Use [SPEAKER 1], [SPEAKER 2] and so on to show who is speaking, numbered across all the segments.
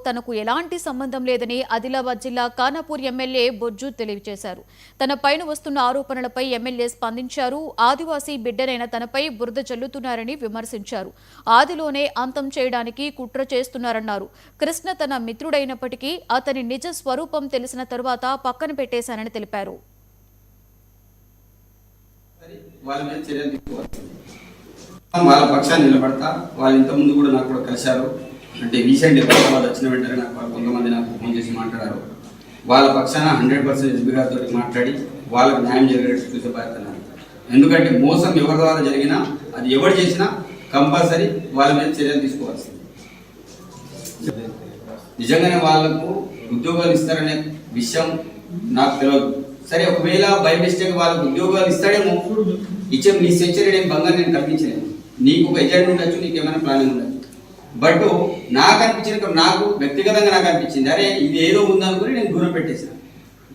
[SPEAKER 1] తనకు ఎలాంటి సంబంధం లేదని ఆదిలాబాద్ జిల్లా ఖానాపూర్ ఎమ్మెల్యే బొజ్జు తెలియజేశారు. తన పైన వస్తున్న ఆరోపణలపై ఎమ్మెల్యే స్పందించారు. ఆదివాసీ బిడ్డనైన తనపై బురద చల్లుతున్నారని విమర్శించారు. ఆదిలోనే అంతం చేయడానికి కుట్ర చేస్తున్నారన్నారు. కృష్ణ తన మిత్రుడైనప్పటికీ అతని నిజ స్వరూపం తెలిసిన తరువాత పక్కన పెట్టేశానని తెలిపారు.
[SPEAKER 2] వాళ్ళ పక్షాన్ని నిలబడతా. వాళ్ళు ఇంతకుముందు కూడా నాకు కూడా కలిశారు. అంటే రీసెంట్ హైదరాబాద్ వచ్చిన వెంటనే నాకు కొంతమంది నాకు ఫోన్ చేసి మాట్లాడారు. వాళ్ళ పక్షాన 100% ఎస్పీ గారితో మాట్లాడి వాళ్ళకు న్యాయం జరిగేటట్టు చూసే బాధ్యత. ఎందుకంటే మోసం ఎవరి ద్వారా జరిగినా అది ఎవరు చేసినా కంపల్సరీ వాళ్ళ మీద చర్యలు తీసుకోవాల్సింది. నిజంగానే వాళ్లకు ఉద్యోగాలు ఇస్తారనే విషయం నాకు తెలియదు. సరే, ఒకవేళ బై మిస్టేక్ వాళ్ళకు ఉద్యోగాలు ఇస్తాడేమో, ఇచ్చే నీ సెంచరీ నేను బంగారు నేను కల్పించలేను. నీకు ఒక ఎజెండా ఉండొచ్చు, నీకు ఏమైనా ప్లానింగ్ ఉండొచ్చు. బట్ నాకు అనిపించిన, నాకు వ్యక్తిగతంగా నాకు అనిపించింది, అరే ఇది ఏదో ఉందనుకుని నేను దూరం పెట్టేసాను.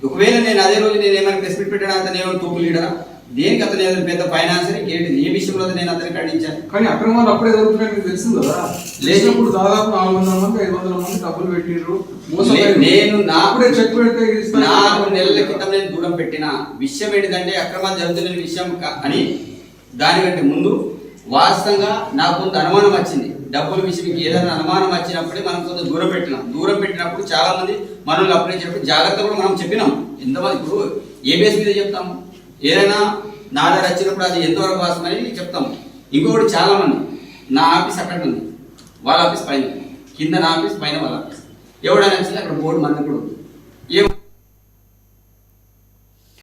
[SPEAKER 2] ఒకవేళ నేను అదే రోజు నేను ఏమైనా ప్రెస్ మీట్ పెట్టాను, అతను ఏమైనా తోపు లీడరా, దేనికి అతను ఏదైనా పెద్ద ఫైనాన్సర్ ఏంటి, ఏ విషయంలో నేను అతన్ని ఖండించాను.
[SPEAKER 3] కానీ అక్రమాలు అప్పుడే జరుగుతున్నాయి తెలిసింది కదా. లేచినప్పుడు దాదాపు 400 మంది 500 మంది డబ్బులు పెట్టిర్రు.
[SPEAKER 2] నేను
[SPEAKER 3] చెక్ పెడితే
[SPEAKER 2] 4 నెలల క్రితం నేను దూరం పెట్టిన విషయం ఏంటిదంటే అక్రమాలు జరుగుతున్న విషయం అని. దానికంటే ముందు వాస్తవంగా నాకు కొంత అనుమానం వచ్చింది. డబ్బుల విషయం ఏదైనా అనుమానం వచ్చినప్పుడే మనం కొంత దూరం పెట్టినాం. దూరం పెట్టినప్పుడు చాలా మంది మనల్ని అప్లై చేసినప్పుడు జాగ్రత్త కూడా మనం చెప్పినాం. ఎంతమంది ఇప్పుడు ఏ బేస్ మీద చెప్తాము, ఏదైనా నా దగ్గర వచ్చినప్పుడు అది ఎంతవరకు వాస్తవమని చెప్తాము. ఇంకొకటి చాలా మంది నా ఆఫీస్ అక్కడ ఉంది, వాళ్ళ ఆఫీస్ పైన, కింద నా ఆఫీస్, పైన వాళ్ళ ఆఫీస్. ఎవడైనా వచ్చింది అక్కడ బోర్డు మన కూడా ఉంది.